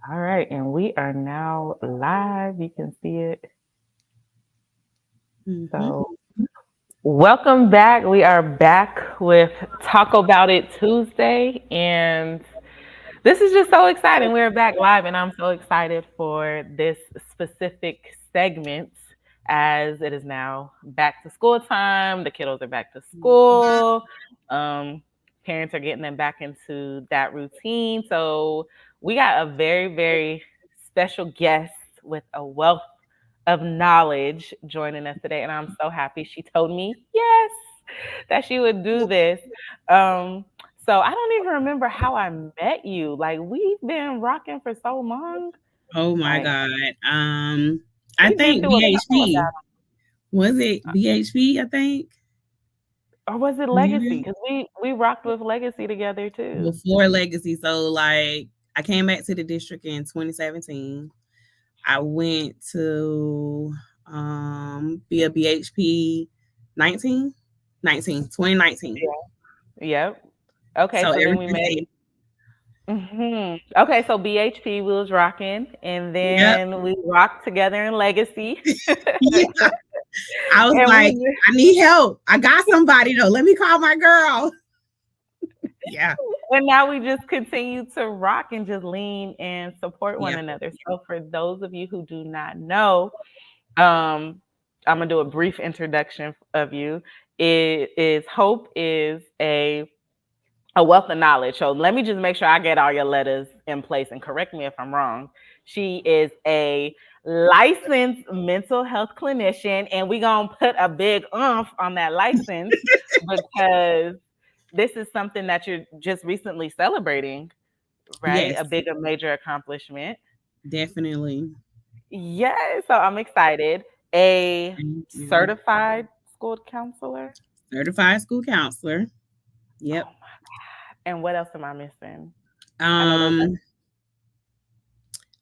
All right, and we are now live. You can see it. Hmm. So, welcome back. We are back with Talk About It Tuesday, and this is just so exciting. We're back live, and I'm so excited for this specific segment as it is now back to school time. The kiddos are back to school. Um, Parents are getting them back into that routine. So we got a very, very special guest with a wealth of knowledge joining us today, and I'm so happy she told me yes that she would do this. Um, so I don't even remember how I met you. Like we've been rocking for so long. Oh my Like God. I we've been think through a couple of BHP. battles. Was it BHP? I think Or was it Legacy? maybe Because we rocked with Legacy together too. before Legacy. So like, I came back to the district in 2017. I went to be a BHP 19, 2019. Yeah. Yep. Okay, So so ever then we since met. then, Okay, so BHP we was rocking, and yep. then we rocked together in Legacy, Yeah. I was and like, we I need help. I got somebody though. Let me call my girl. Yeah. and now we just continue to rock and just lean and support one Yeah. another. So for those of you who do not know, um, I'm gonna do a brief introduction of you. It is Hope is a wealth of knowledge. So let me just make sure I get all your letters in place and correct me if I'm wrong. She is a licensed mental health clinician, and we're gonna put a big oomph on that license because this is something that you're just recently celebrating, right? A Yes. big, a major accomplishment. Definitely. Yes, so I'm excited. A Thank you. certified school counselor. Certified school counselor. Yep. Oh, and what else am I missing? I know those are Um,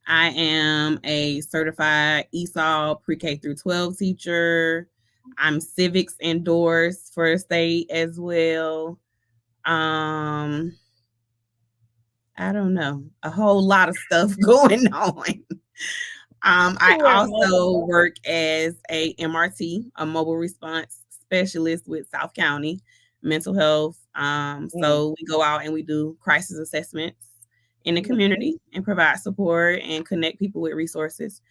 I am a certified ESOL pre-K through 12 teacher. I'm civics endorsed for the state as well. Um, I don't know, a whole lot of stuff going on. I we're also multiple. work as a MRT, a mobile response specialist with South County Mental Health. Mm, So we go out and we do crisis assessments in the community and provide support and connect people with resources.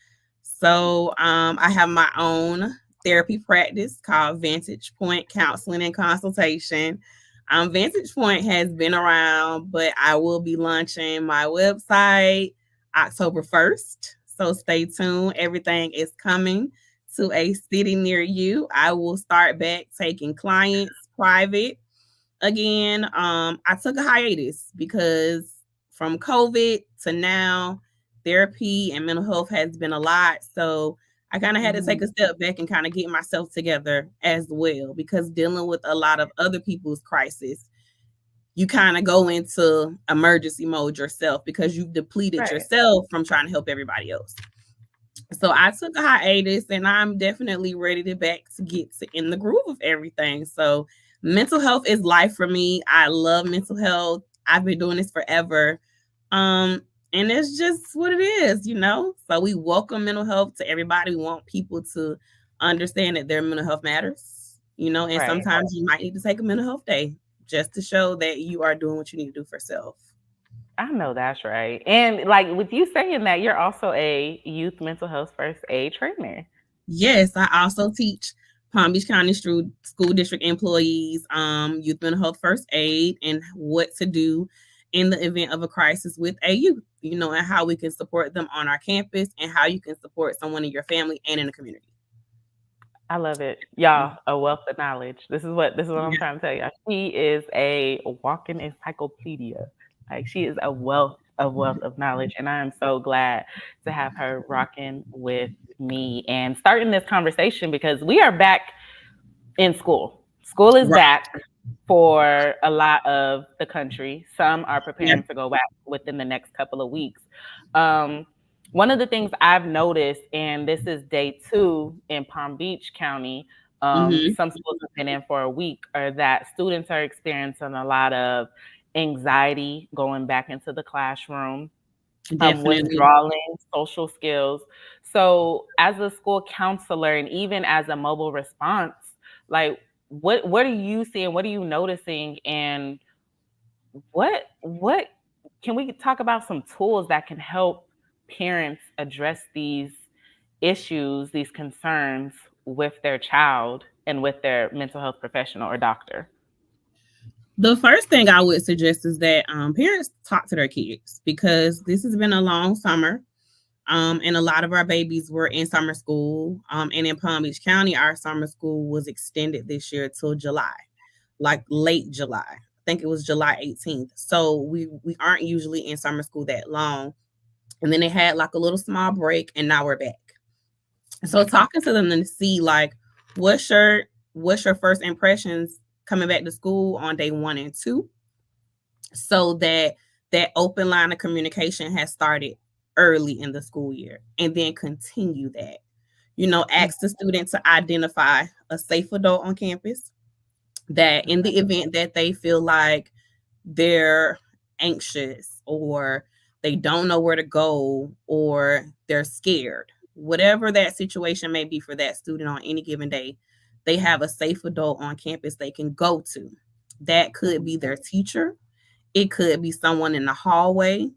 So I have my own therapy practice called Vantage Point Counseling and Consultation. Vantage Point has been around, but I will be launching my website October 1st. So stay tuned. Everything is coming to a city near you. I will start back taking clients private again. I took a hiatus because from COVID to now, therapy and mental health has been a lot. So I kind of had to take Mhm. a step back and kind of get myself together as well because dealing with a lot of other people's crisis, you kind of go into emergency mode yourself because you've depleted Right. yourself from trying to help everybody else. So I took a hiatus and I'm definitely ready to back to get to in the groove of everything. So mental health is life for me. I love mental health. I've been doing this forever. Um and it's just what it is. So we welcome mental health to everybody. We want people to understand that their mental health matters, and Right. sometimes you might need to take a mental health day just to show that you are doing what you need to do for self. I know that's right. And like with you saying that, you're also a youth mental health first aid trainer. Yes, I also teach Palm Beach County School District employees youth mental health first aid and what to do in the event of a crisis with a youth, and how we can support them on our campus and how you can support someone in your family and in the community. I love it. Y'all, a wealth of knowledge. This is what I'm Yeah. trying to tell you. She is a walking encyclopedia. Like she is a wealth of knowledge. And I am so glad to have her rocking with me and starting this conversation because we are back in school. School is Right. back for a lot of the country. Some are Yeah. preparing to go back within the next couple of weeks. Um, One of the things I've noticed, and this is day two in Palm Beach County, Hmm. some schools have been in for a week, are that students are experiencing a lot of anxiety going back into the classroom. Definitely. withdrawing, social skills. So, as a school counselor and even as a mobile response, like what are you seeing? What are you noticing? And what can we talk about some tools that can help parents address these issues, these concerns with their child and with their mental health professional or doctor? The first thing I would suggest is that parents talk to their kids because this has been a long summer. And a lot of our babies were in summer school. And in Palm Beach County, our summer school was extended this year till July, like late July. I think it was July 18th. So we aren't usually in summer school that long. And then they had like a little small break, and now we're back. So talking to them to see like what's your what's your first impressions coming back to school on day 1 and 2, so that that open line of communication has started early in the school year, and then continue that. Ask the student to identify a safe adult on campus, that in the event that they feel like they're anxious or they don't know where to go or they're scared, whatever that situation may be for that student on any given day, they have a safe adult on campus they can go to. That could be their teacher, it could be someone in the hallway,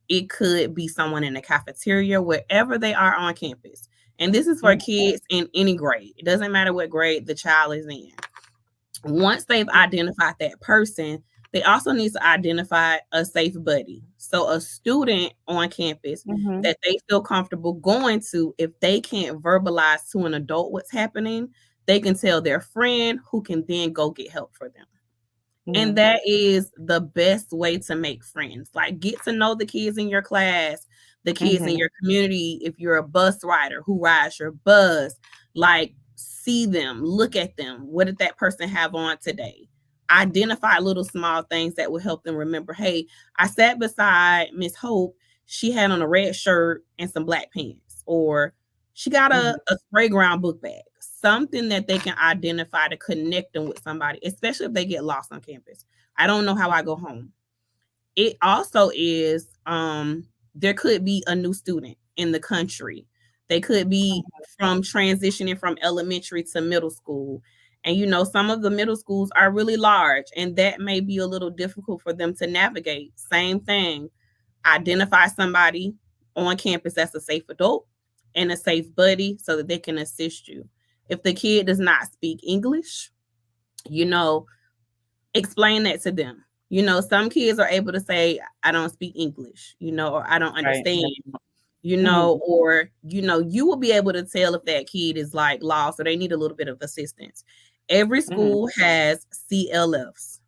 it could be someone in the cafeteria, wherever they are on campus. And this is for kids in any grade. It doesn't matter what grade the child is in. Once they've identified that person, they also need to identify a safe buddy. So a student on campus Mhm. that they feel comfortable going to, if they can't verbalize to an adult what's happening, they can tell their friend who can then go get help for them. And Mhm. that is the best way to make friends. Like, get to know the kids in your class, the kids in Mhm. your community. If you're a bus rider who rides your bus, like, see them, look at them. What did that person have on today? Identify little small things that will help them remember, hey, I sat beside Miss Hope. She had on a red shirt and some black pants, or she got Mhm. a spray ground book bag, something that they can identify to connect them with somebody, especially if they get lost on campus. I don't know how I go home. It also is there could be a new student in the country. They could be from transitioning from elementary to middle school. And some of the middle schools are really large, and that may be a little difficult for them to navigate. Same thing. Identify somebody on campus that's a safe adult and a safe buddy so that they can assist you. If the kid does not speak English, you know, explain that to them. Some kids are able to say, I don't speak English, or I don't Right. understand, Mhm. or, you will be able to tell if that kid is like lost or they need a little bit of assistance. Every Mhm. school has CLFs.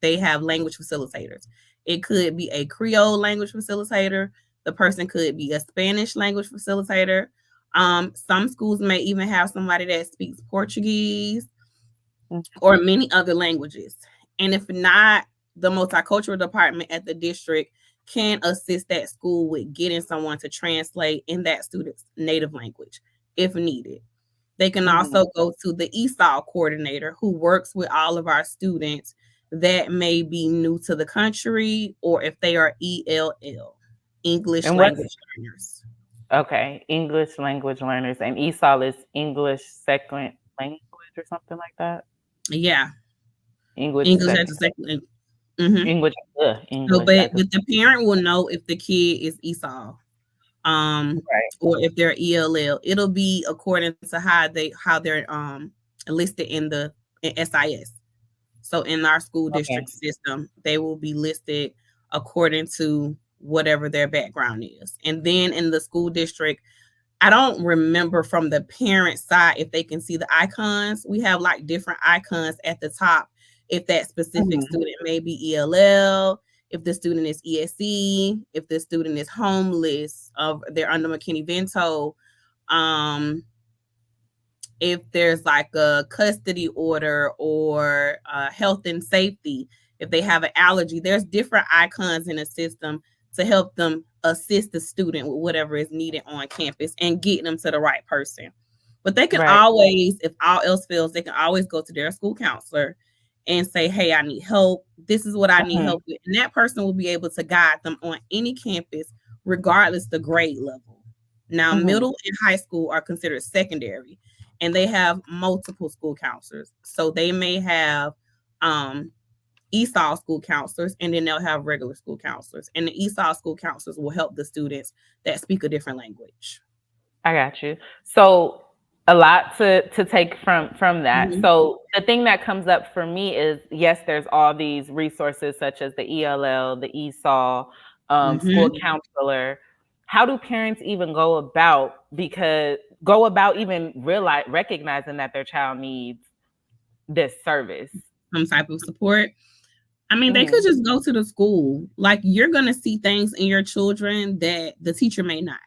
They have language facilitators. It could be a Creole language facilitator. The person could be a Spanish language facilitator. Some schools may even have somebody that speaks Portuguese Mhm. or many other languages. And if not, the multicultural department at the district can assist that school with getting someone to translate in that student's native language if needed. They can Mhm. also go to the ESOL coordinator who works with all of our students that may be new to the country or if they are ELL, English And what's language learners. okay, English language learners and ESOL is English second language or something like that? Yeah, English English as second a second language. Hmm. English So, English but as a but the parent will know if the kid is ESOL, right. or if they're ELL. It'll be according to how they're listed in SIS. So in our school Okay. district system, they will be listed according to whatever their background is. And then in the school district, I don't remember from the parent side if they can see the icons. We have like different icons at the top if that specific Mhm. student may be ELL, if the student is ESE, if the student is homeless, of they're under McKinney-Vento, um, if there's like a custody order or health and safety, if they have an allergy, there's different icons in the system to help them assist the student with whatever is needed on campus and get them to the right person. But they can Right. always, if all else fails, they can always go to their school counselor and say, hey, I need help. This is what I need Mhm. help with. And that person will be able to guide them on any campus regardless the grade level. Now, Mhm. middle and high school are considered secondary, and they have multiple school counselors. So they may have um, ESOL school counselors, and then they'll have regular school counselors. And the ESOL school counselors will help the students that speak a different language. I got you. So a lot to take from that. Mhm. So the thing that comes up for me is yes, there's all these resources such as the ELL, the ESOL, school Mhm. counselor. How do parents even go about even realize recognizing that their child needs this service? Some type of support. I mean, they could Mhm. just go to the school. Like, you're going to see things in your children that the teacher may not.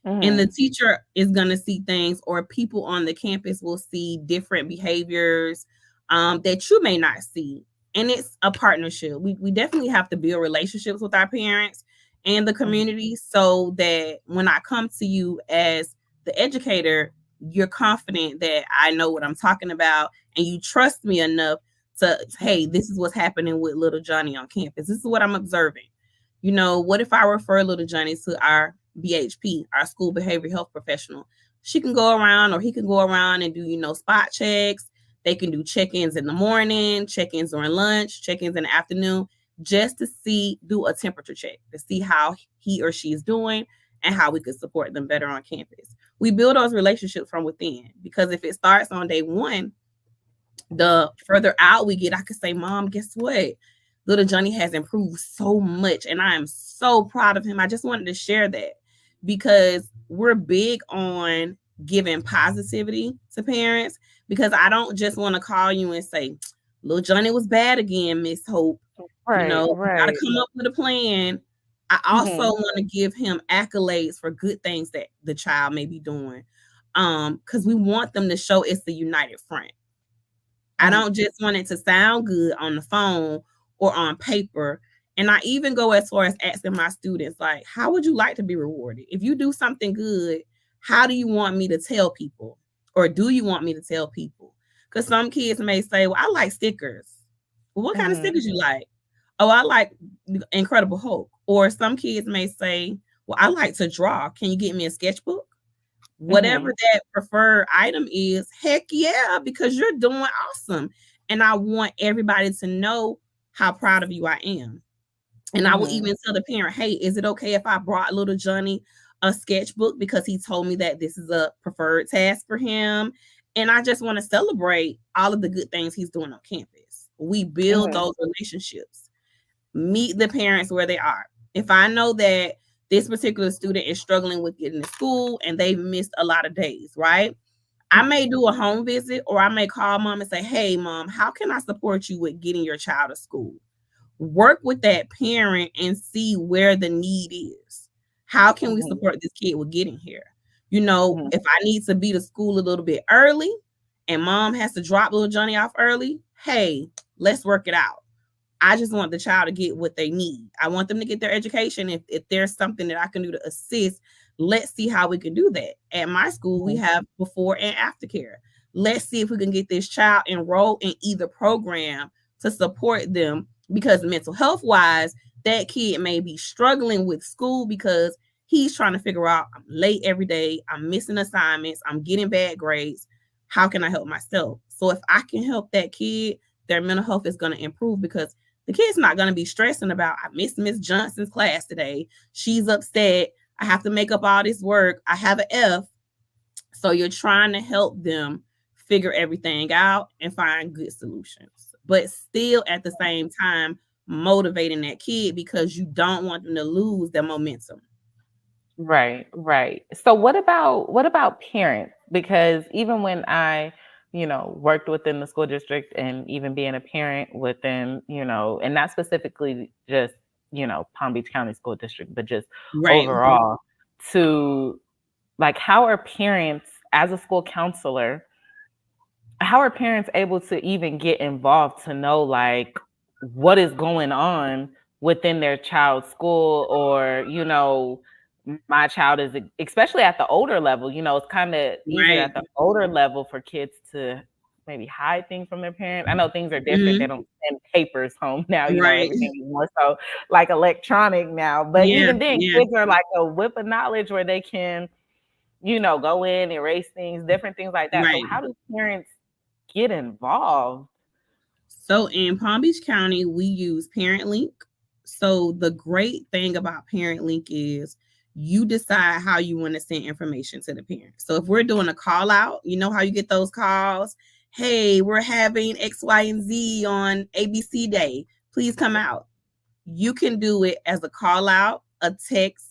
And the Mhm. teacher is going to see things, or people on the campus will see different behaviors that you may not see. And it's a partnership. We definitely have to build relationships with our parents and the Mhm. community, so that when I come to you as the educator, you're confident that I know what I'm talking about, and you trust me enough to, hey, this is what's happening with little Johnny on campus. This is what I'm observing. What if I refer little Johnny to our BHP, our school behavior health professional? She can go around, or he can go around and do, spot checks. They can do check-ins in the morning, check-ins during lunch, check-ins in the afternoon, just to do a temperature check to see how he or she is doing and how we could support them better on campus. We build those relationships from within, because if it starts on day one, the further out we get, I could say, Mom, guess what? Little Johnny has improved so much, and I am so proud of him. I just wanted to share that, because we're big on giving positivity to parents, because I don't just want to call you and say, Little Johnny was bad again, Miss Hope. Right, We got to right. come up with a plan. I also Mhm. want to give him accolades for good things that the child may be doing. Because we want them to show it's the united front. I Mhm. don't just want it to sound good on the phone or on paper. And I even go as far as asking my students, like, how would you like to be rewarded? If you do something good, how do you want me to tell people? Or do you want me to tell people? Because some kids may say, well, I like stickers. Well, what kind of Mhm. stickers you like? Oh, I like Incredible Hulk. Or some kids may say, well, I like to draw. Can you get me a sketchbook? Whatever Mhm. that preferred item is, heck yeah, because you're doing awesome. And I want everybody to know how proud of you I am. And I will Mhm. even tell the parent, hey, is it okay if I brought little Johnny a sketchbook, because he told me that this is a preferred task for him? And I just want to celebrate all of the good things he's doing on campus. We build Mhm. those relationships. Meet the parents where they are. If I know that this particular student is struggling with getting to school and they've missed a lot of days, right? I may do a home visit, or I may call mom and say, hey, mom, how can I support you with getting your child to school? Work with that parent and see where the need is. How can we Mhm. support this kid with getting here? Mhm. If I need to be to school a little bit early and mom has to drop little Johnny off early, hey, let's work it out. I just want the child to get what they need. I want them to get their education. If there's something that I can do to assist, let's see how we can do that. At my school, we Mhm. have before and after care. Let's see if we can get this child enrolled in either program to support them, because mental health wise, that kid may be struggling with school because he's trying to figure out, I'm late every day, I'm missing assignments, I'm getting bad grades. How can I help myself? So if I can help that kid, their mental health is going to improve, because the kid's not going to be stressing about, I missed Miss Johnson's class today. She's upset. I have to make up all this work. I have an F. So you're trying to help them figure everything out and find good solutions, but still at the same time motivating that kid, because you don't want them to lose their momentum. Right, right. So what about parents? Because even when I, worked within the school district and even being a parent within, and not specifically just, Palm Beach County School District, but just Right. overall to like how are parents as a school counselor, how are parents able to even get involved to know like what is going on within their child's school or my child is especially at the older level, it's kind of easier Right. at the older level for kids to maybe hide things from their parents. I know things are different. They Mhm. don't send papers home now. Right. Everything is more so like electronic now. But Yeah, even then, yeah, kids are like a whip of knowledge where they can, go in, erase things, different things like that. So right. how do parents get involved? So in Palm Beach County, we use Parent Link. So the great thing about Parent Link is you decide how you want to send information to the parent. So if we're doing a call out, you know how you get those calls? Hey, we're having X, Y, and Z on ABC Day. Please come out. You can do it as a call out, a text,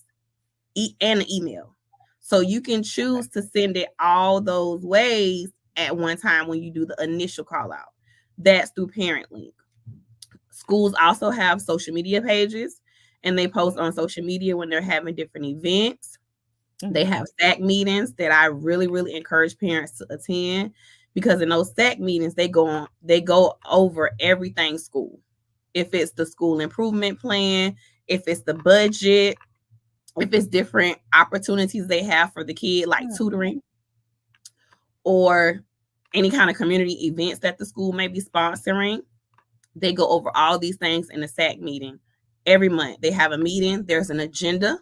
and an email. So you can choose to send it all those ways at one time when you do the initial call out. That's through Parent Link. Schools also have social media pages and they post on social media when they're having different events. They Mm-hmm. have SAC meetings that I really, really encourage parents to attend because in those SAC meetings they go over everything school. If it's the school improvement plan, if it's the budget, if it's different opportunities they have for the kid, like tutoring or any kind of community events that the school may be sponsoring. They go over all these things in a SAC meeting every month. They have a meeting, there's an agenda,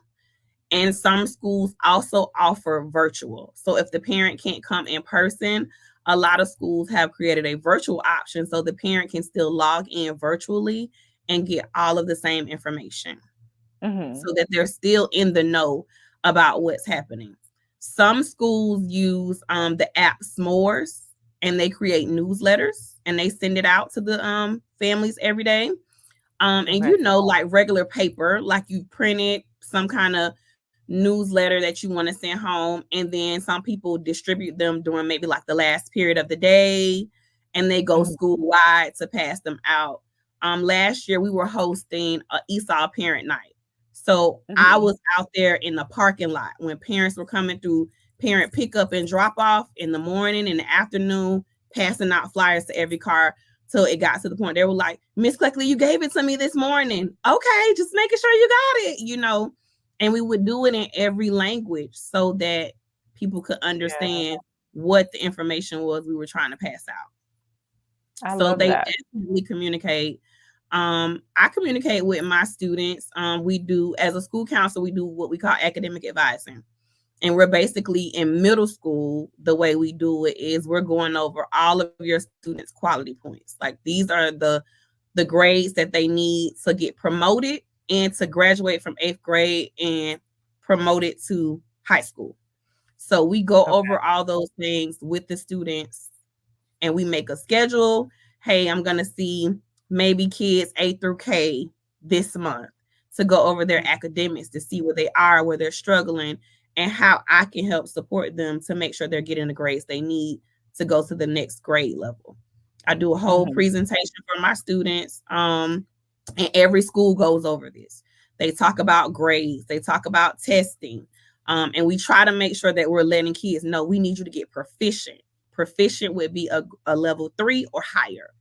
and some schools also offer virtual. So if the parent can't come in person, a lot of schools have created a virtual option so the parent can still log in virtually and get all of the same information Mm-hmm. so that they're still in the know about what's happening. Some schools use the app S'mores and they create newsletters and they send it out to the families every day. And Okay. like regular paper, like you printed some kind of newsletter that you want to send home, and then some people distribute them during maybe like the last period of the day, and they go Mm-hmm. school wide to pass them out. Last year we were hosting a Esau parent night, so I Mm-hmm. was out there in the parking lot when parents were coming through parent pickup and drop off in the morning and the afternoon, passing out flyers to every car till it got to the point they were like, Miss Cleckley, you gave it to me this morning. Okay, just making sure you got it. And we would do it in every language so that people could Yeah, understand what the information was we were trying to pass out. I So love they that. definitely communicate. I communicate with my students. We do, as a school counselor, we do what we call academic advising. And we're basically in middle school. The way we do it is we're going over all of your students' quality points. Like these are the grades that they need to get promoted and to graduate from 8th grade and promoted to high school. So we go Okay. over all those things with the students and we make a schedule. Hey, I'm going to see maybe kids A through K this month to go over their academics to see where they are, where they're struggling, and how I can help support them to make sure they're getting the grades they need to go to the next grade level. I do a whole Mm-hmm. presentation for my students, and every school goes over this. They talk about grades, they talk about testing, and we try to make sure that we're letting kids know we need you to get proficient. Proficient would be a level 3 or higher.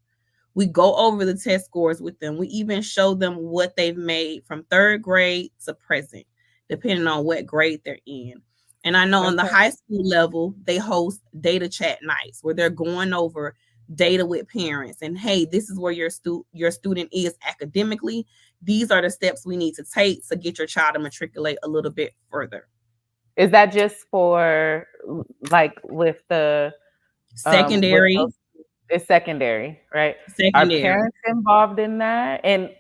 We go over the test scores with them. We even show them what they've made from 3rd grade to present, depending on what grade they're in. And I know on the Okay. high school level, they host data chat nights where they're going over data with parents. And hey, this is where your student is academically. These are the steps we need to take to get your child to matriculate a little bit further. Is that just for like with Secondary, those, it's secondary, right? Are secondary. parents involved in that? And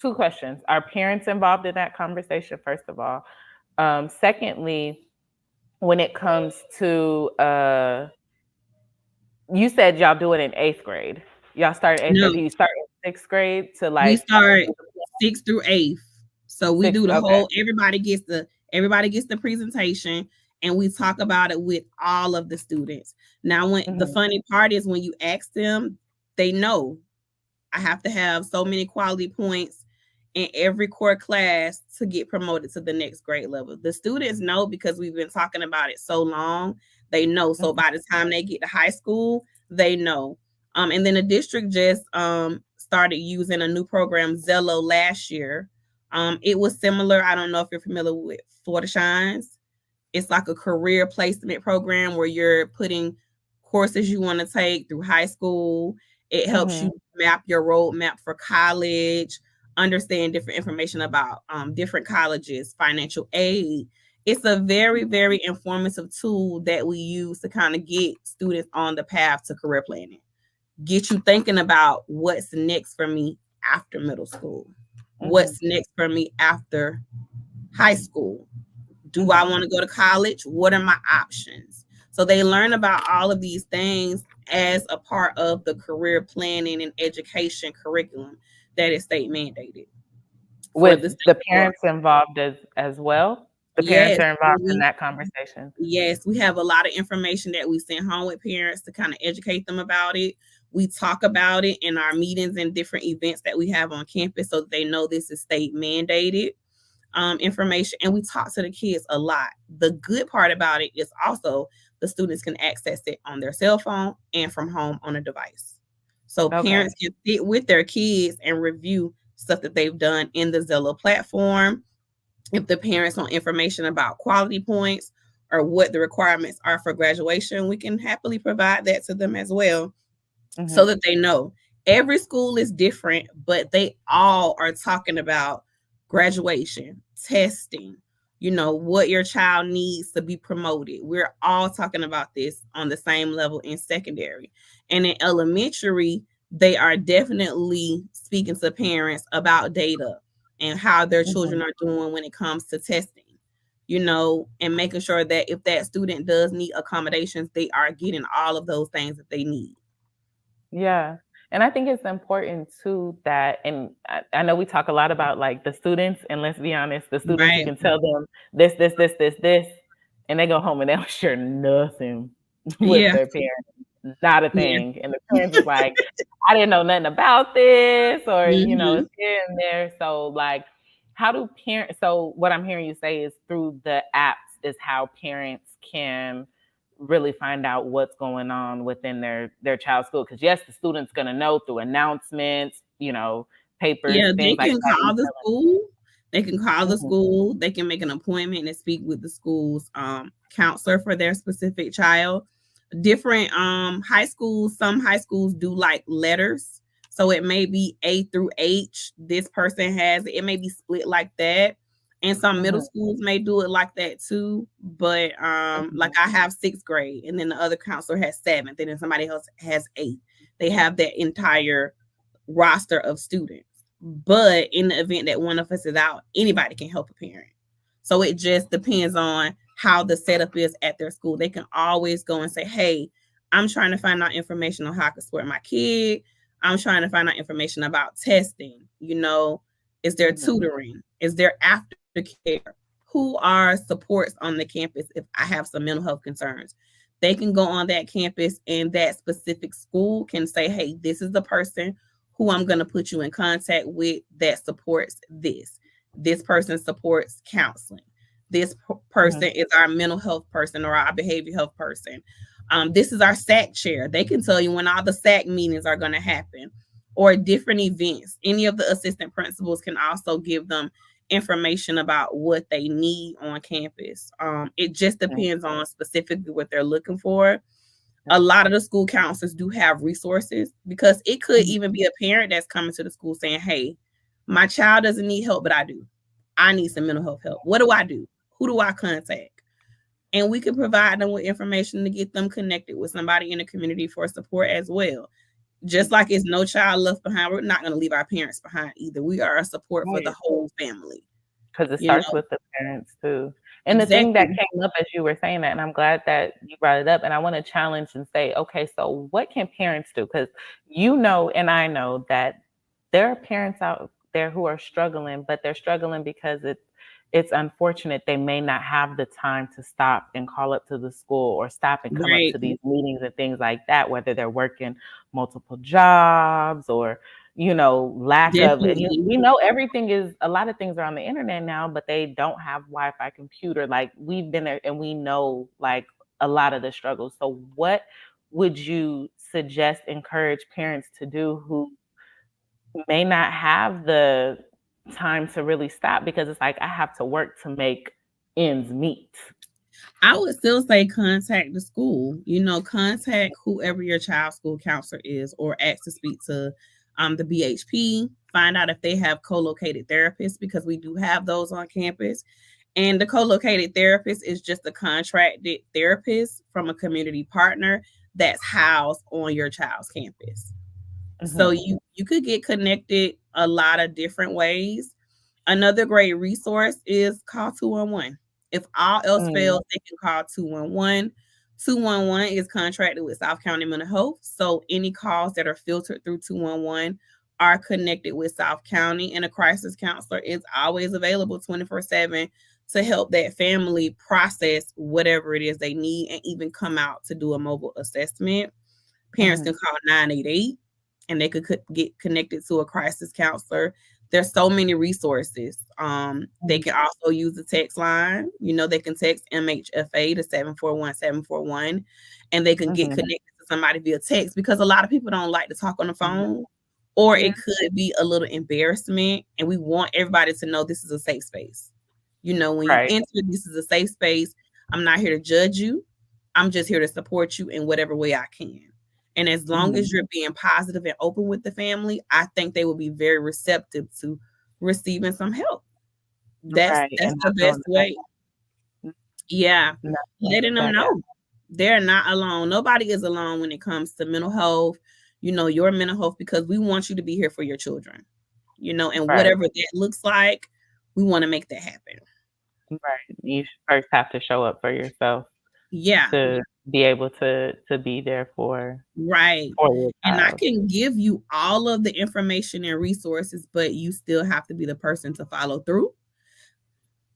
two questions. Are parents involved in that conversation, first of all? Secondly, when it comes to you said y'all do it in eighth grade. Y'all start in eighth grade. No, Do you start in sixth grade to we like start 6th through 8th. So we six? do the Okay. whole everybody gets the presentation and we talk about it with all of the students. Now when the Hmm. funny part is when you ask them, they know I have to have so many quality points in every core class to get promoted to the next grade level. The students know because we've been talking about it so long. They know. So by the time they get to high school, they know. And then the district just started using a new program, Zello, last year. It was similar. I don't know if you're familiar with Florida Shines. It's like a career placement program where you're putting courses you want to take through high school. It helps Mhm. you map your roadmap for college, understand different information about different colleges, financial aid. It's a very, very informative tool that we use to kind of get students on the path to career planning, get you thinking about what's next for me after middle school, Mhm. what's next for me after high school. Do I Mhm. want to go to college? What are my options? So they learn about all of these things as a part of the career planning and education curriculum that is state mandated for With the state the board. parents involved as well? The parents Yes, are involved in we that conversation? Yes, we have a lot of information that we send home with parents to kind of educate them about it. We talk about it in our meetings and different events that we have on campus so that they know this is state mandated information. And we talk to the kids a lot. The good part about it is also the students can access it on their cell phone and from home on a device. So Okay. parents can sit with their kids and review stuff that they've done in the Zillow platform. If the parents want information about quality points or what the requirements are for graduation, we can happily provide that to them as well so Mhm. that they know. Every school is different, but they all are talking about graduation, testing, what your child needs to be promoted. We're all talking about this on the same level in secondary. And in elementary, they are definitely speaking to parents about data and how their children Mhm. are doing when it comes to testing. And making sure that if that student does need accommodations, they are getting all of those things that they need. Yeah. And I think it's important too that, and I know we talk a lot about like the students, and let's be honest, the students, you Right. can tell them this, and they go home and they'll share nothing with Yeah. their parents, not a Yeah. thing. And the parents is like, I didn't know nothing about this, or, Mhm. it's here and there. So, like, how do parents, so what I'm hearing you say is through the apps is how parents can really find out what's going on within their child's school. Because yes, the student's going to know through announcements, papers, Yeah, things they like can that. You call the tell school. They can call the them. school. They can make an appointment and speak with the school's counselor for their specific child. Different high schools, some high schools do like letters. So it may be A through H. This person has it. It may be split like that. And some middle Mhm, schools may do it like that too. But like mhm, I have sixth grade, and then the other counselor has seventh, and then somebody else has eighth. They have that entire roster of students. But in the event that one of us is out, anybody can help a parent. So it just depends on how the setup is at their school. They can always go and say, "Hey, I'm trying to find out information on how I can support my kid. I'm trying to find out information about testing. Is there mhm, tutoring? Is there aftercare? Who are supports on the campus if I have some mental health concerns?" They can go on that campus and that specific school can say, "Hey, this is the person who I'm going to put you in contact with that supports this. This person supports counseling. This mhm, person is our mental health person or our behavioral health person. This is our SAC chair. They can tell you when all the SAC meetings are going to happen or different events. Any of the assistant principals can also give them information about what they need on campus. It just mhm, depends on specifically what they're looking for. A mhm, lot of the school counselors do have resources because it could mhm, even be a parent that's coming to the school saying, "Hey, my child doesn't need help, but I do. I need some mental health help. What do I do? Who do I contact?" And we can provide them with information to get them connected with somebody in the community for support as well. Just like it's no child left behind, we're not going to leave our parents behind either. We are a support for the right. whole family. 'Cause it You starts know, with the parents too. And the thing that exactly. came up as you were saying that, and I'm glad that you brought it up, and I wanna challenge and say, okay, so what can parents do? Because you know and I know that there are parents out there who are struggling, but they're struggling because it's unfortunate they may not have the time to stop and call up to the school or stop and come up Right. to these meetings and things like that, whether they're working multiple jobs or lack of, and Definitely. we know everything is, a lot of things are on the internet now, but they don't have Wi-Fi computer. Like we've been there and we know like a lot of the struggles. So what would you suggest, encourage parents to do who may not have the time to really stop because it's like I have to work to make ends meet. I would still say contact the school. Contact whoever your child's school counselor is, or ask to speak to the BHP. Find out if they have co-located therapists, because we do have those on campus. And the co-located therapist is just a contracted therapist from a community partner that's housed on your child's campus. So Hmm. you could get connected a lot of different ways. Another great resource is call 211. If all else Mm. fails, they can call 211. 211 is contracted with South County Mental Health. So any calls that are filtered through 211 are connected with South County, and a crisis counselor is always available 24/7 to help that family process whatever it is they need, and even come out to do a mobile assessment. Parents Hmm. can call 988 and they could get connected to a crisis counselor. There's so many resources. They can also use the text line. They can text MHFA to 741-741, and they can get Hmm. connected to somebody via text, because a lot of people don't like to talk on the Hmm. phone, or Yeah. it could be a little embarrassment. And we want everybody to know this is a safe space. When you Right. enter, this is a safe space. I'm not here to judge you. I'm just here to support you in whatever way I can. And as long Hmm. as you're being positive and open with the family, I think they will be very receptive to receiving some help. That's Right. that's And the not best feeling way. left Yeah. out. Not feeling Letting them left out. know they're not alone. Nobody is alone when it comes to mental health, your mental health, because we want you to be here for your children, and Right. whatever that looks like, we want to make that happen. Right. You first have to show up for yourself Yeah. to be able to be there Right. for your And I child. can give you all of the information and resources, but you still have to be the person to follow through.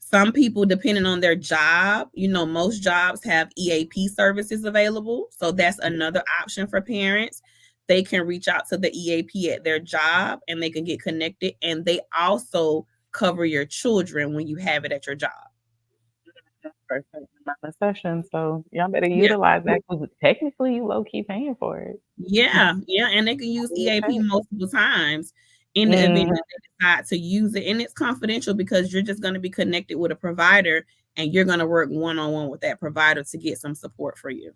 Some people, depending on their job, most jobs have EAP services available. So that's another option for parents. They can reach out to the EAP at their job and they can get connected. And they also cover your children when you have it at your job. For a certain amount of sessions, so y'all better Yeah. utilize that because technically you low key paying for it. Yeah, yeah, and they can use EAP Okay. multiple times in the event Mhm. that they decide to use it, and it's confidential because you're just gonna be connected with a provider, and you're gonna work one-on-one with that provider to get some support for you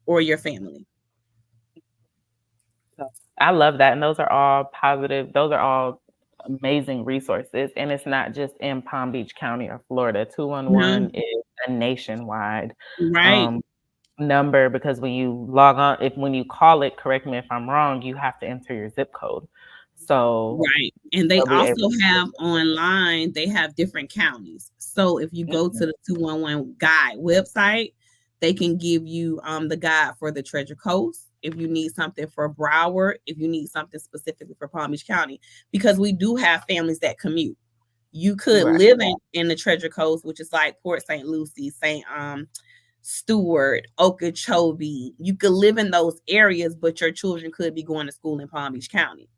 or your family. So, I love that, and those are all positive those are all amazing resources, and it's not just in Palm Beach County or Florida. No, 211 is a nationwide, right, um, number because when you log on when you call it, correct me if I'm wrong, you have to enter your zip code. So, right, and they they'll be able also to get have online, they have different counties. So if you go Mhm. to the 211 guide website, they can give you, the guide for the Treasure Coast, if you need something for Broward, if you need something specifically for Palm Beach County, because we do have families that commute. You could Right, live in the Treasure Coast, which is like Port St. Lucie, St. Stewart, Okeechobee. You could live in those areas, but your children could be going to school in Palm Beach County.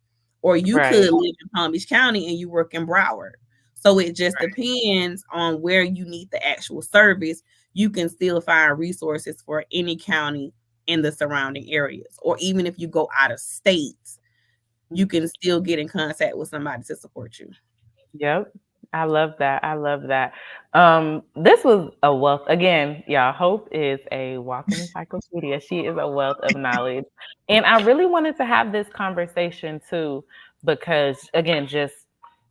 Or you right, could live in Palm Beach County and you work in Broward. So it just depends on where you need the actual service. You can still find resources for any county in the surrounding areas. Or even if you go out of state, you can still get in contact with somebody to support you. Yep. I love that. I love that. This was a wealth again, y'all. Hope is a walking encyclopedia. She is a wealth of knowledge. And I really wanted to have this conversation too, because again, just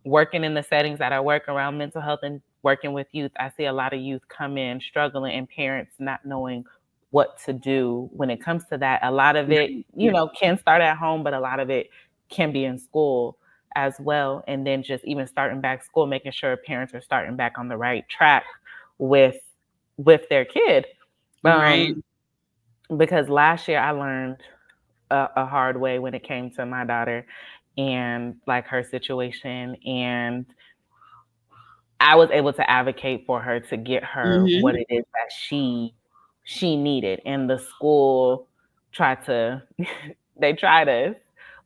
working in the settings that I work around mental health and working with youth, I see a lot of youth come in struggling and parents not knowing what to do when it comes to that. A lot of it, Right. can start at home, but a lot of it can be in school as well. And then just even starting back school, making sure parents are starting back on the right track with their kid. Right. Um, because last year I learned a hard way when it came to my daughter and like her situation. And I was able to advocate for her to get her Mm-hmm. what it is that she needed. And the school tried to they tried us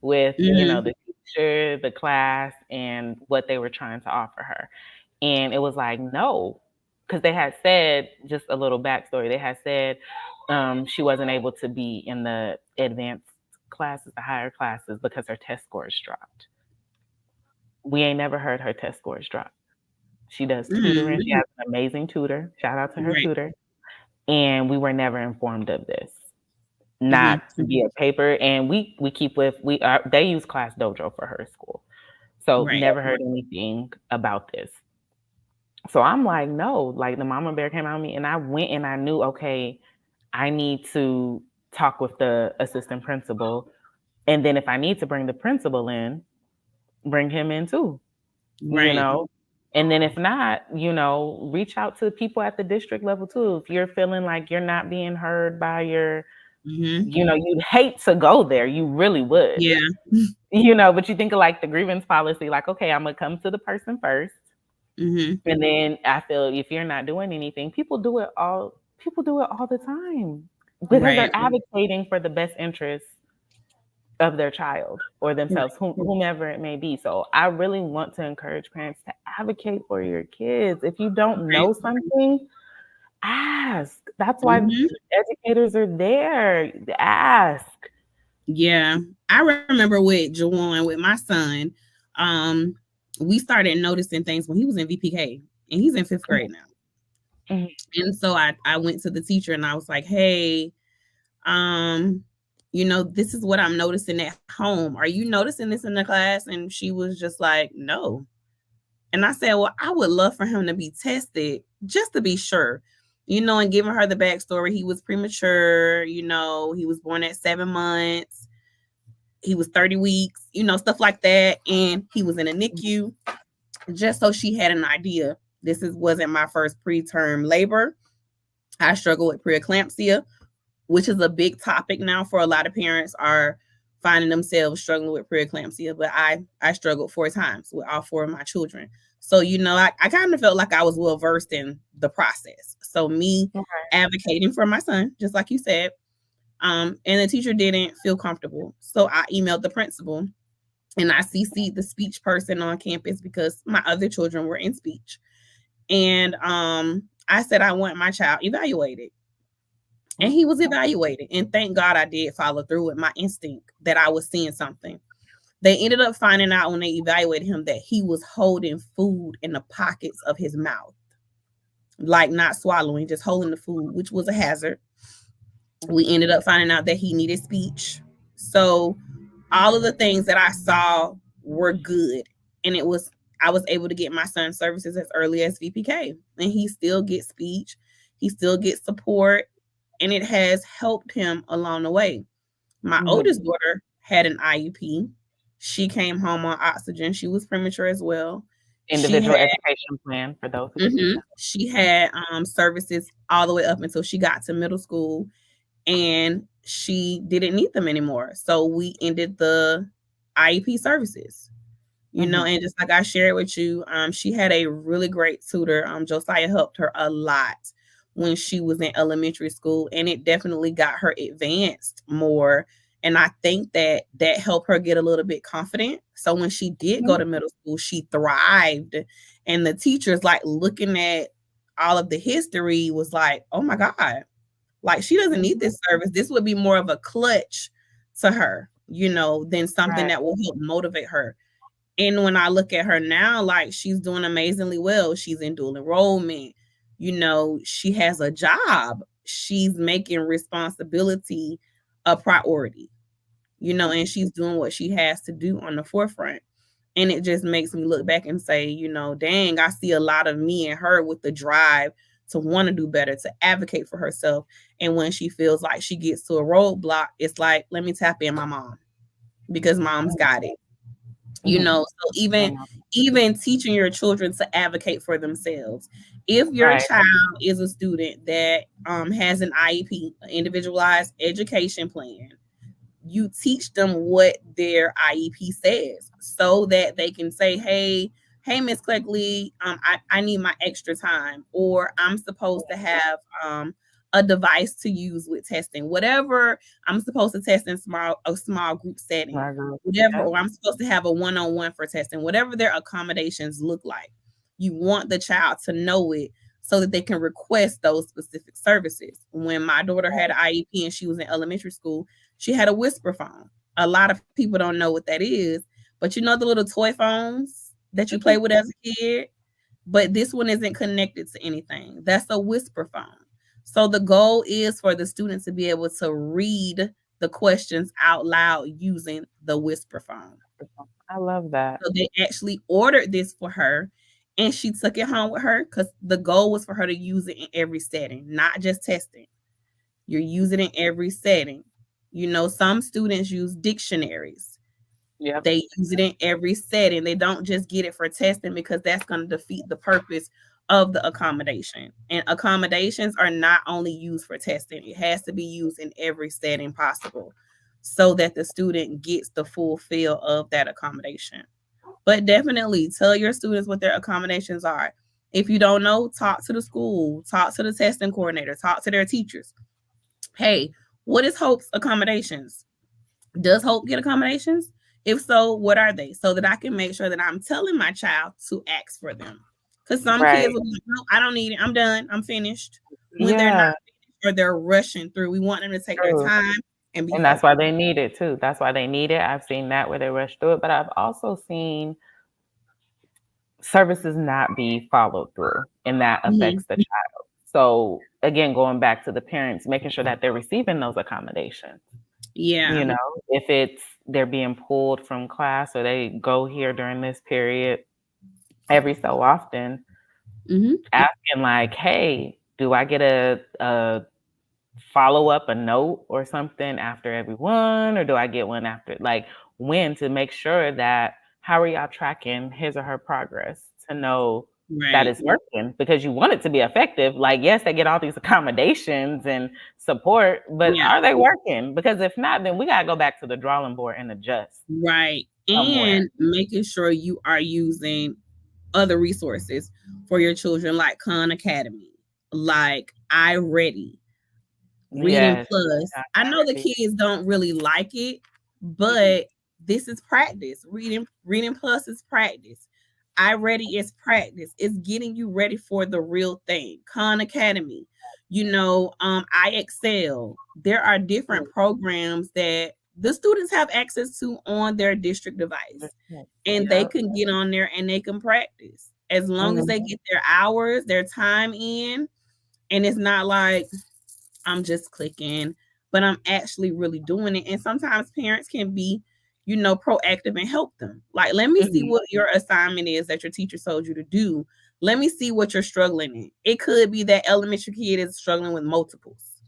with, Mm-hmm. the teacher, the class, and what they were trying to offer her. And it was like, no, because they had said, just a little backstory, they had said she wasn't able to be in the advanced classes, the higher classes, because her test scores dropped. We ain't never heard her test scores drop. She does tutoring. She Mm-hmm. has an amazing tutor. Shout out to her Right. tutor. and we were never informed of this. Mm-hmm. Not via paper, and we keep with we are they use Class Dojo for her school, so Right. never heard anything about this. So I'm like, no, like the mama bear came out of me, and I went and I knew, okay, I need to talk with the assistant principal, and then if I need to bring the principal in, bring him in too, you Right. know. And then if not, reach out to people at the district level too. If you're feeling like you're not being heard by your, Mm-hmm. you'd hate to go there, you really would, Yeah. but you think of like the grievance policy, like, okay, I'm gonna come to the person first. Mm-hmm. And then I feel if you're not doing anything, people do it all the time because Right. they're advocating for the best interests of their child or Right. themselves, whomever it may be. So I really want to encourage parents to advocate for your kids. If you don't Right. know something, ask. That's why Mm-hmm. educators are there. Ask. Yeah. I remember with Jawan, with my son, um, we started noticing things when he was in VPK, and he's in fifth grade now. Mhm. And so I went to the teacher and I was like, hey, um, this is what I'm noticing at home. Are you noticing this in the class? And she was just like, no. And I said, well, I would love for him to be tested just to be sure, and giving her the backstory. He was premature, he was born at 7 months, he was 30 weeks, stuff like that. And he was in a NICU, just so she had an idea. Wasn't my first preterm labor. I struggle with preeclampsia, which is a big topic now for a lot of parents are finding themselves struggling with preeclampsia. But I struggled 4 times with all 4 of my children. So, I kind of felt like I was well versed in the process. So me advocating for my son, just like you said, and the teacher didn't feel comfortable. So I emailed the principal and I CC'd the speech person on campus because my other children were in speech. And I said I want my child evaluated. And he was evaluated. And thank God I did follow through with my instinct that I was seeing something. They ended up finding out when they evaluated him that he was holding food in the pockets of his mouth, like not swallowing, just holding the food, which was a hazard. We ended up finding out that he needed speech. So all of the things that I saw were good. And I was able to get my son services as early as VPK. And he still gets speech. He still gets support. And it has helped him along the way. My oldest daughter had an IUP. She came home on oxygen. She was premature as well. She Individual had education plan for those who didn't know. she had services all the way up until she got to middle school, and she didn't need them anymore. So we ended the IEP services. And just like I shared with you, she had a really great tutor. Josiah helped her a lot when she was in elementary school, and it definitely got her advanced more. And I think that helped her get a little bit confident. So when she did go to middle school, she thrived. And the teachers, like looking at all of the history, was like, oh my God, like she doesn't need this service. This would be more of a clutch to her, than something Right. that will help motivate her. And when I look at her now, like she's doing amazingly well. She's in dual enrollment. She has a job. She's making responsibility a priority, and she's doing what she has to do on the forefront. And it just makes me look back and say, dang, I see a lot of me and her with the drive to want to do better, to advocate for herself. And when she feels like she gets to a roadblock, it's like, let me tap in my mom because mom's got it. So I even know. even teaching your children to advocate for themselves. If your Right. child is a student that has an IEP, individualized education plan, you teach them what their IEP says so that they can say, hey, Miss Cleckley, I need my extra time, or I'm supposed to have a device to use with testing, whatever I'm supposed to test in a small group setting, My girl. whatever, Yep. or I'm supposed to have a one-on-one for testing, whatever their accommodations look like. You want the child to know it so that they can request those specific services. When my daughter had an IEP and she was in elementary school, she had a whisper phone. A lot of people don't know what that is, but the little toy phones that you play with as a kid, but this one isn't connected to anything. That's a whisper phone. So the goal is for the students to be able to read the questions out loud using the whisper phone. I love that. So they actually ordered this for her and she took it home with her because the goal was for her to use it in every setting, not just testing. You're using it in every setting. You know, some students use dictionaries. Yep. They use it in every setting. They don't just get it for testing because that's going to defeat the purpose of the accommodation. And accommodations are not only used for testing, it has to be used in every setting possible so that the student gets the full feel of that accommodation. But definitely tell your students what their accommodations are. If you don't know, talk to the school, talk to the testing coordinator, talk to their teachers. Hey, what is Hope's accommodations? Does Hope get accommodations? If so, what are they? So that I can make sure that I'm telling my child to ask for them. Because some kids Right. will be like, no, I don't need it. I'm done. I'm finished. When they're not Yeah. finished or they're rushing through, we want them to take their True. time and be And that's focused. why they need it too. That's why they need it. I've seen that where they rush through it, but I've also seen services not be followed through, and that Mhm. affects the child. So again, going back to the parents, making sure that they're receiving those accommodations. Yeah. You know, if it's they're being pulled from class or they go here during this period every so often, Hmm. asking like, "Hey, do I get a follow up a note or something after every one, or do I get one after like when to make sure that how are y'all tracking his or her progress to know that Right. it's working because you want it to be effective. Like, yes, they get all these accommodations and support, but Yeah. are they working? Because if not, then we gotta go back to the drawing board and adjust Right. somewhere. And making sure you are using other resources for your children like Khan Academy, like iReady, Reading Yes. Plus. Not I know the already. kids don't really like it, Mhm. but this is practice. Reading Plus is practice. iReady is practice. It's getting you ready for the real thing. Khan Academy, I Excel. There are different programs that the students have access to on their district device, Mhm. and they Yep. can get on there and they can practice as long as Mhm. they get their hours, their time in, and it's not like I'm just clicking, but I'm actually really doing it. And sometimes parents can be, proactive and help them. Like, let me see Mhm. what your assignment is that your teacher told you to do. Let me see what you're struggling in. It could be that elementary kid is struggling with multiples.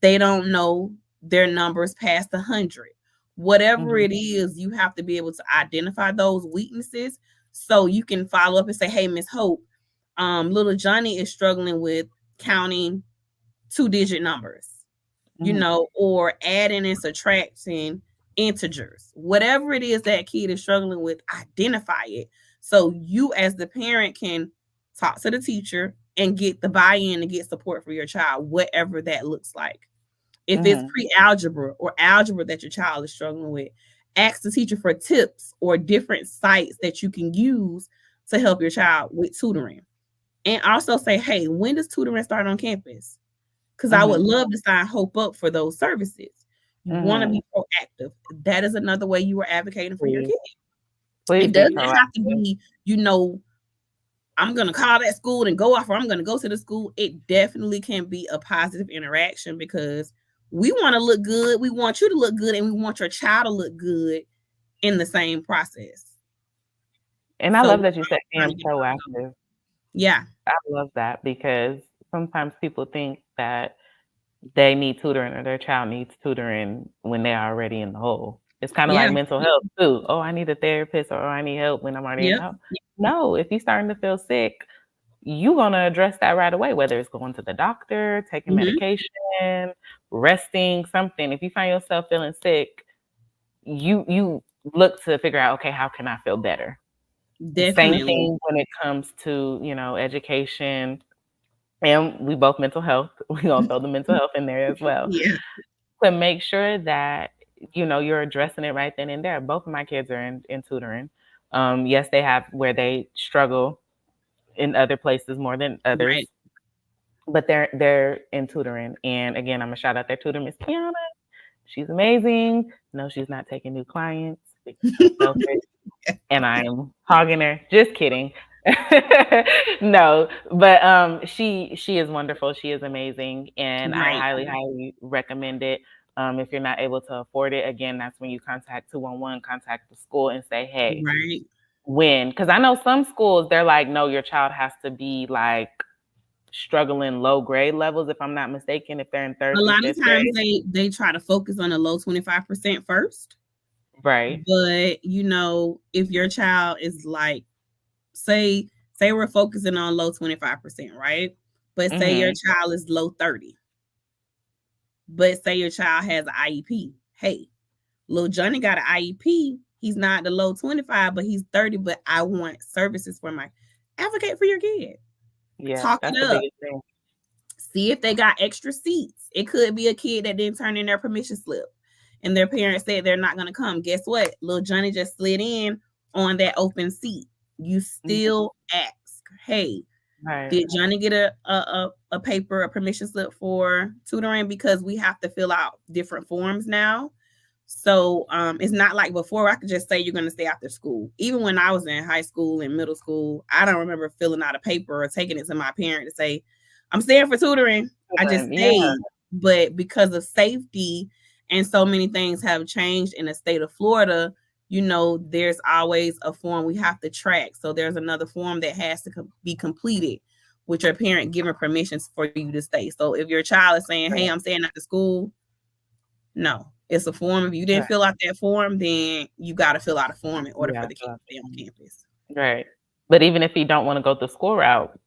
They don't know their numbers past 100. Whatever Mhm. it is, you have to be able to identify those weaknesses so you can follow up and say, hey, Miss Hope, little Johnny is struggling with counting two-digit numbers, Mhm. or adding and subtracting integers. Whatever it is that kid is struggling with, identify it. So you, as the parent, can talk to the teacher and get the buy in and get support for your child, whatever that looks like. If it's Mhm. pre algebra or algebra that your child is struggling with, ask the teacher for tips or different sites that you can use to help your child with tutoring. And also say, hey, when does tutoring start on campus? Because I would Mhm. love to sign Hope up for those services. You want to Mhm. be proactive. That is another way you are advocating for your Please, kid. please It be doesn't have to proactive. be, I'm going to call that school and go off, or I'm going to go to the school. It definitely can be a positive interaction because we want to look good. We want you to look good, and we want your child to look good in the same process. And I So love we're that you said all trying being to get both of those. proactive. Yeah. I love that because sometimes people think that they need tutoring or their child needs tutoring when they're already in the hole. It's kind of Yeah. like mental health too. Oh, I need a therapist or oh, I need help when I'm already in Yep. the hole. No, if you're starting to feel sick, you're gonna address that right away, whether it's going to the doctor, taking Hmm. medication, resting, something. If you find yourself feeling sick, you look to figure out, okay, how can I feel better? Same Definitely. thing when it comes to, education, and we both mental health. We gonna throw the mental health in there as well Yeah. to make sure that you're addressing it right then and there. Both of my kids are in tutoring. Yes, they have where they struggle in other places more than others, Right. but they're in tutoring. And again, I'm gonna shout out their tutor, Miss Kiana. She's amazing. No, she's not taking new clients because she's selfish and I'm hogging her. Just kidding. No, but she is wonderful. She is amazing, and I Right, highly recommend it. If you're not able to afford it, again, that's when you contact 211, contact the school and say, "Hey, right. when?" Because I know some schools they're like, "No, your child has to be like struggling low grade levels." If I'm not mistaken, if they're in A third through lot of fifth times grade, they try to focus on the low 25% first. right? But if your child is like, say we're focusing on low 25%, right? But say your Mm-hmm. child is low 30, but say your child has an IEP. Hey, little Johnny got an IEP. He's not the low 25, but he's 30, but I want services for my advocate for your kid. Yeah, Talk that's it the up. biggest thing. See if they got extra seats. It could be a kid that didn't turn in their permission slip and their parents said they're not going to come. Guess what? Little Johnny just slid in on that open seat. You Mhm. still ask, hey, Right, did Johnny get a paper, a permission slip for tutoring? Because we have to fill out different forms now. So it's not like before I could just say you're going to stay after school. Even when I was in high school and middle school, I don't remember filling out a paper or taking it to my parent to say, I'm staying for tutoring. I just yeah, stayed. But because of safety and so many things have changed in the state of Florida, there's always a form we have to track. So there's another form that has to be completed with your parent giving permissions for you to stay. So if your child is saying, hey, I'm right, staying after school, no, it's a form. If you didn't right. fill out that form, then you got to fill out a form in order for Yeah, the kid to stay on campus. right. But even if you don't want to go the school route,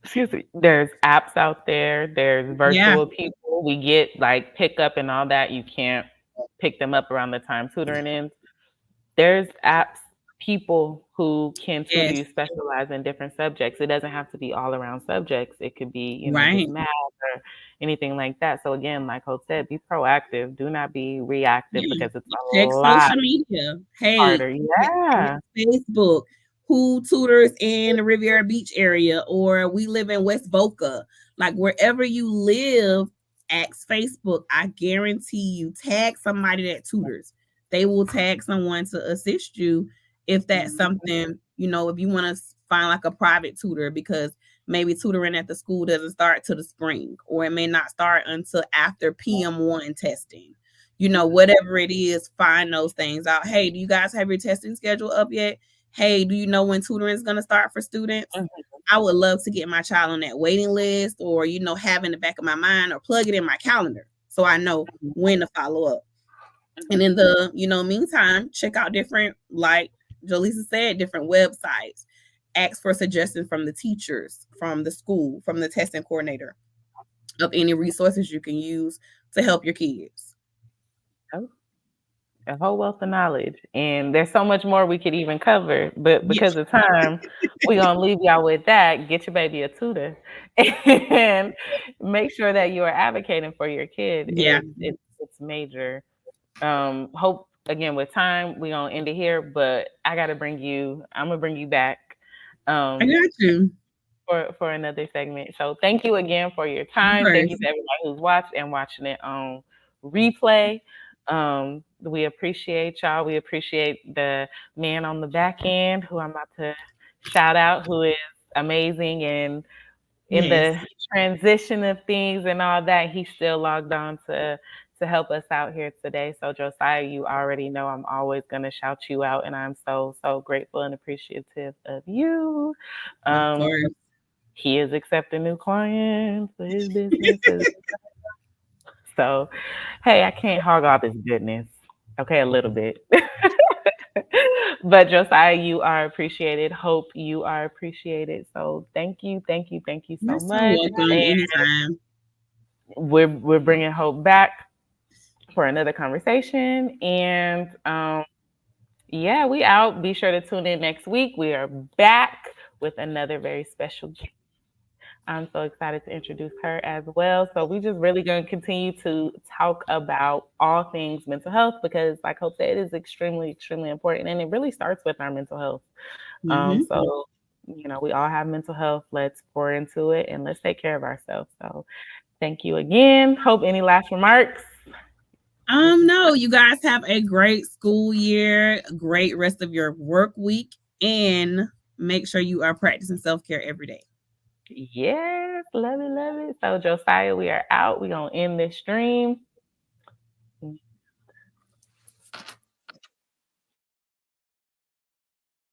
excuse me, there's apps out there, there's Yeah, virtual people. We get like pickup and all that. You can't pick them up around the time tutoring ends. There's apps, people who can tutor yes, you specialize in different subjects. It doesn't have to be all around subjects. It could be, just right. math or anything like that. So again, like Hope said, be proactive. Do not be reactive Yeah. because it's a Check lot social media. Hey, harder. check Yeah. Facebook. Who tutors in the Riviera Beach area, or we live in West Boca? Like wherever you live, ask Facebook. I guarantee you, tag somebody that tutors. They will tag someone to assist you if that's Mhm. something, if you want to find like a private tutor, because maybe tutoring at the school doesn't start till the spring, or it may not start until after PM1 testing. Whatever it is, find those things out. Hey, do you guys have your testing schedule up yet? Hey, do you know when tutoring is going to start for students? Mhm. I would love to get my child on that waiting list, or, have in the back of my mind, or plug it in my calendar so I know Mhm. when to follow up. And Mhm. in the, meantime, check out different, like Jolisa said, different websites. Ask for suggestions from the teachers, from the school, from the testing coordinator of any resources you can use to help your kids. Oh, a whole wealth of knowledge. And there's so much more we could even cover. But Yeah, because of time, we're going to leave y'all with that. Get your baby a tutor and make sure that you are advocating for your kid. yeah, It's major. Hope again with time, we're going to end it here. But I'm going to bring you back. I Um, got you. for another segment. So thank you again for your Of time. Thank you course. to everybody who's watched and watching it on replay. We appreciate y'all. We appreciate the man on the back end who I'm about to shout out, who is amazing and in Yes. the transition of things and all that, he's still logged on to help us out here today. So Josiah, you already know I'm always gonna shout you out, and I'm so grateful and appreciative of you. Of Um, course. he is accepting new clients for his business. So, hey, I can't hog all this goodness. Okay, a little bit. But Josiah, you are appreciated. Hope you are appreciated. So thank you You're so so much. welcome And anytime. we're bringing Hope back for another conversation. And yeah, we out. Be sure to tune in next week. We are back with another very special guest. I'm so excited to introduce her as well. So we just really going to continue to talk about all things mental health because, like Hope said, it is extremely important, and it really starts with our mental health. Hmm. So we all have mental health. Let's pour into it and let's take care of ourselves. So thank you again. Hope any last remarks? This is No, you guys have a great school year, great rest of your work week, and make sure you are practicing self-care every day. Yes, love it, love it. So Josiah, we are out. We're gonna end this stream.